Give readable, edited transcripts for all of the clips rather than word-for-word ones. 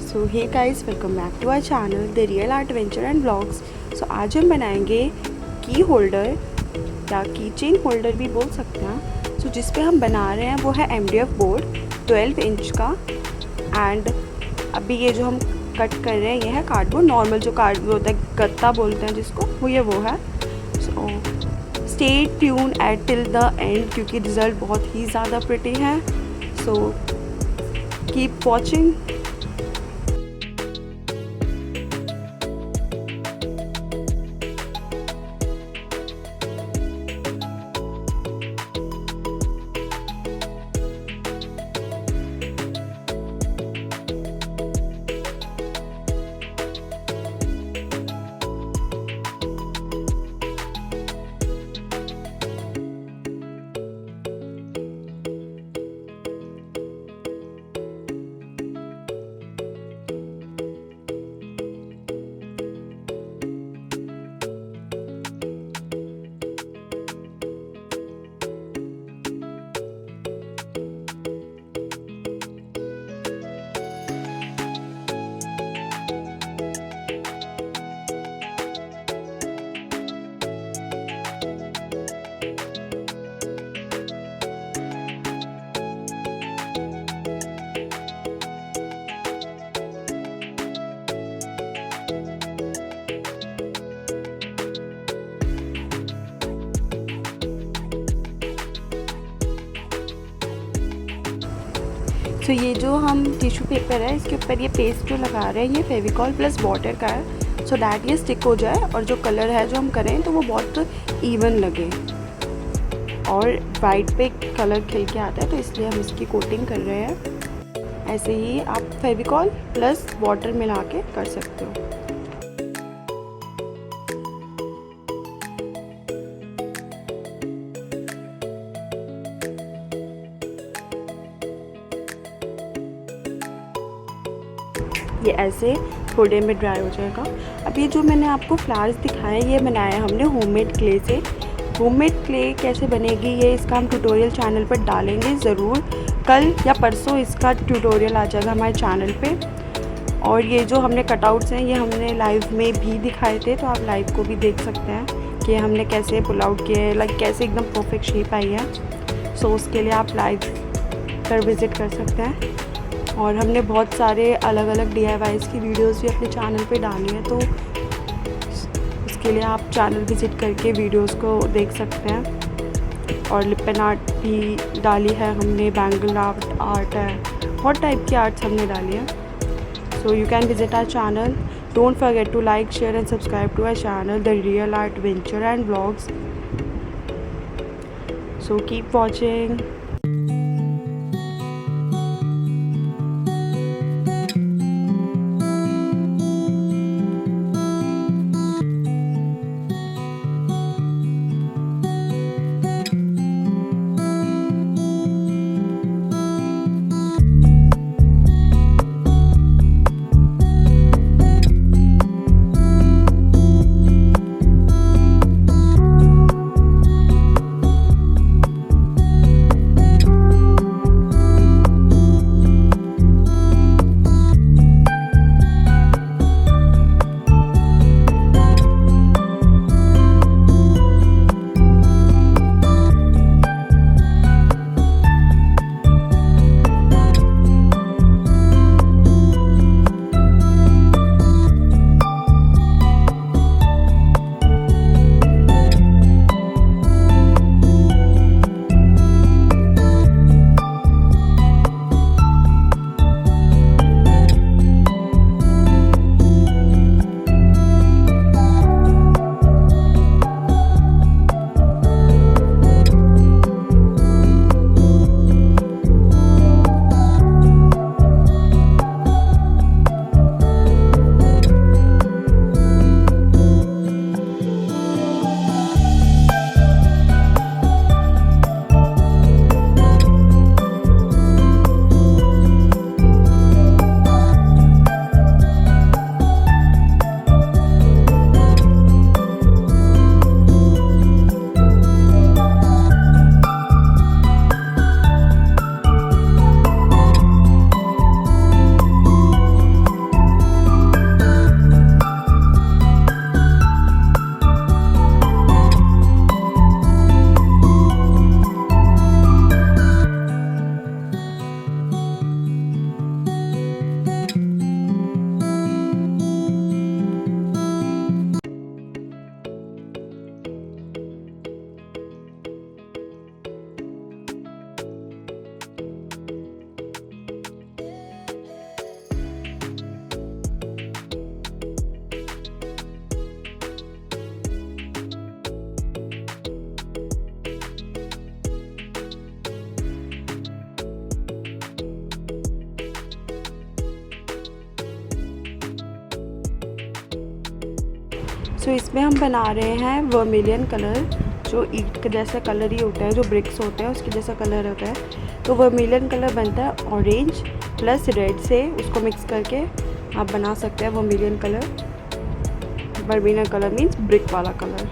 So hey guys, welcome back to our channel the real art venture and blogs. So आज हम बनाएंगे की holder या की चेन होल्डर भी बोल सकते हैं। सो जिस पे हम बना रहे हैं वो है MDF बोर्ड 12 इंच का। एंड अभी ये जो हम कट कर रहे हैं ये है कार्डबोर्ड, नॉर्मल जो कार्डबोर्ड होता है, गत्ता बोलते हैं जिसको, वो है। So stay tune at till the end क्योंकि रिज़ल्ट बहुत ही ज़्यादा प्रिटी है। So keep watching. तो ये जो हम टिश्यू पेपर है इसके ऊपर ये पेस्ट जो लगा रहे हैं ये फेविकॉल प्लस वाटर का है, सो डैट ये स्टिक हो जाए और जो कलर है जो हम करें तो वो बहुत इवन लगे और वाइट पे कलर खिल के आता है, तो इसलिए हम इसकी कोटिंग कर रहे हैं। ऐसे ही आप फेविकॉल प्लस वाटर मिला के कर सकते हो। ये ऐसे थोड़ी देर में ड्राई हो जाएगा। अब ये जो मैंने आपको फ्लावर्स दिखाए ये बनाया हमने होममेड क्ले से। होममेड क्ले कैसे बनेगी ये इसका हम ट्यूटोरियल चैनल पर डालेंगे ज़रूर। कल या परसों इसका ट्यूटोरियल आ जाएगा हमारे चैनल पे। और ये जो हमने कटआउट्स हैं ये हमने लाइव में भी दिखाए थे, तो आप लाइव को भी देख सकते हैं कि हमने कैसे पुल आउट किए हैं, लाइक कैसे एकदम परफेक्ट शेप आई है। सो उसके लिए आप लाइव पर विज़िट कर सकते हैं। और हमने बहुत सारे अलग अलग DIYs की वीडियोस भी अपने चैनल पे डाली हैं, तो उसके लिए आप चैनल विज़िट करके वीडियोस को देख सकते हैं। और लिपन आर्ट भी डाली है हमने, बैंगल आर्ट है, बहुत टाइप की आर्ट्स हमने डाली है। So you can visit our channel. Don't forget to like, share and subscribe to our channel the real art venture and blogs. So keep watching. So इसमें हम बना रहे हैं वर्मिलियन कलर, जो ईंट का जैसा कलर ही होता है, जो ब्रिक्स होते हैं उसके जैसा कलर होता है। तो वर्मिलियन कलर बनता है ऑरेंज प्लस रेड से, उसको मिक्स करके आप बना सकते हैं vermilion colour. Vermilion colour means brick वाला कलर।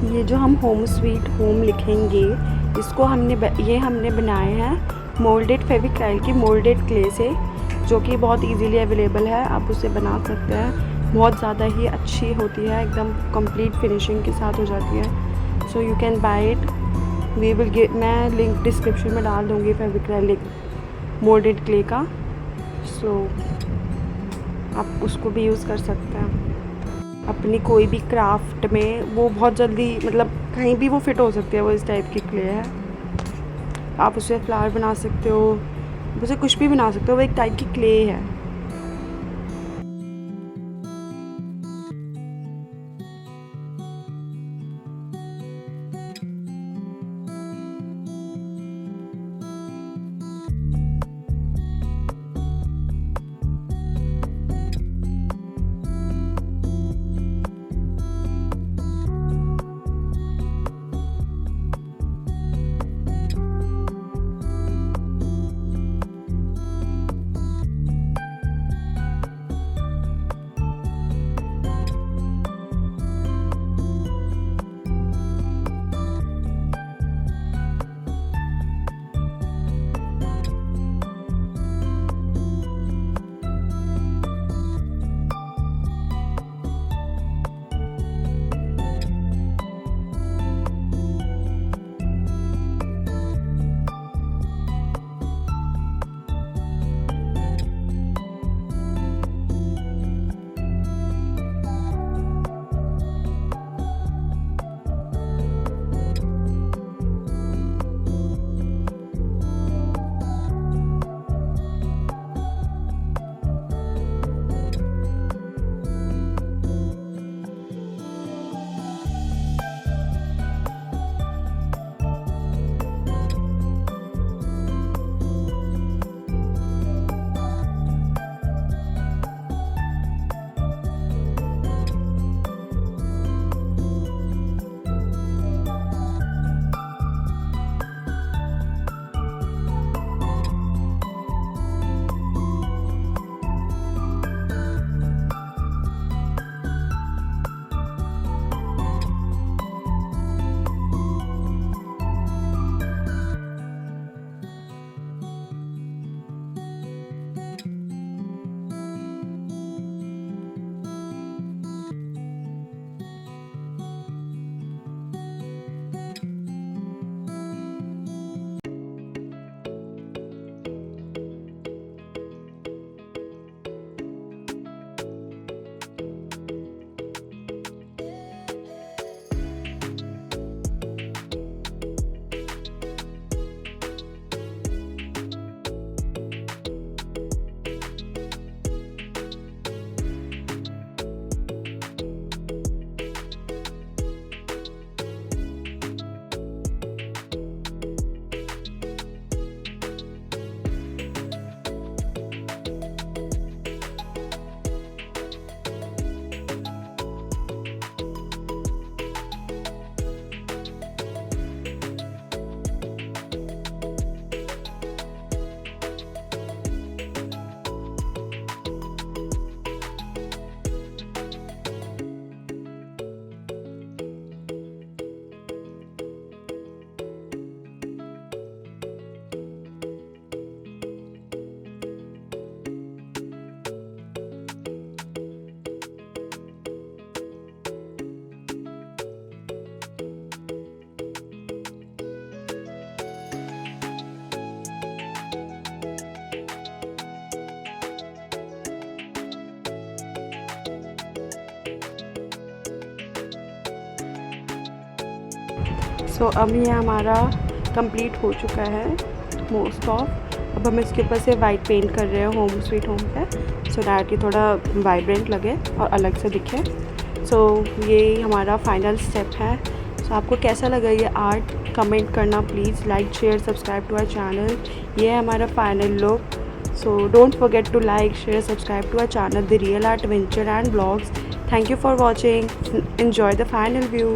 ये जो हम होम स्वीट होम लिखेंगे, इसको हमने बनाए हैं मोल्डेड फेविक्राइल की मोल्डेड क्ले से, जो कि बहुत इजीली अवेलेबल है। आप उसे बना सकते हैं, बहुत ज़्यादा ही अच्छी होती है, एकदम कंप्लीट फिनिशिंग के साथ हो जाती है। So you can buy it. मैं लिंक डिस्क्रिप्शन में डाल दूँगी फेविक्राइल मोल्डेड क्ले का। सो आप उसको भी यूज़ कर सकते हैं अपनी कोई भी क्राफ्ट में। वो बहुत जल्दी मतलब कहीं भी वो फिट हो सकती है। वो इस टाइप की क्ले है, आप उससे फ्लावर बना सकते हो, उसे कुछ भी बना सकते हो। वो एक टाइप की क्ले है। सो अब ये हमारा कंप्लीट हो चुका है मोस्ट ऑफ। अब हम इसके ऊपर से वाइट पेंट कर रहे हैं होम स्वीट होम पे, सो दैट ये थोड़ा वाइब्रेंट लगे और अलग से दिखे। सो ये हमारा फाइनल स्टेप है। सो आपको कैसा लगा ये आर्ट, कमेंट करना please. Like share subscribe to our channel. ये है हमारा final look. So don't forget to like, share, subscribe to our channel, The Real Art Adventure and Vlogs. Thank you for watching. Enjoy the final view.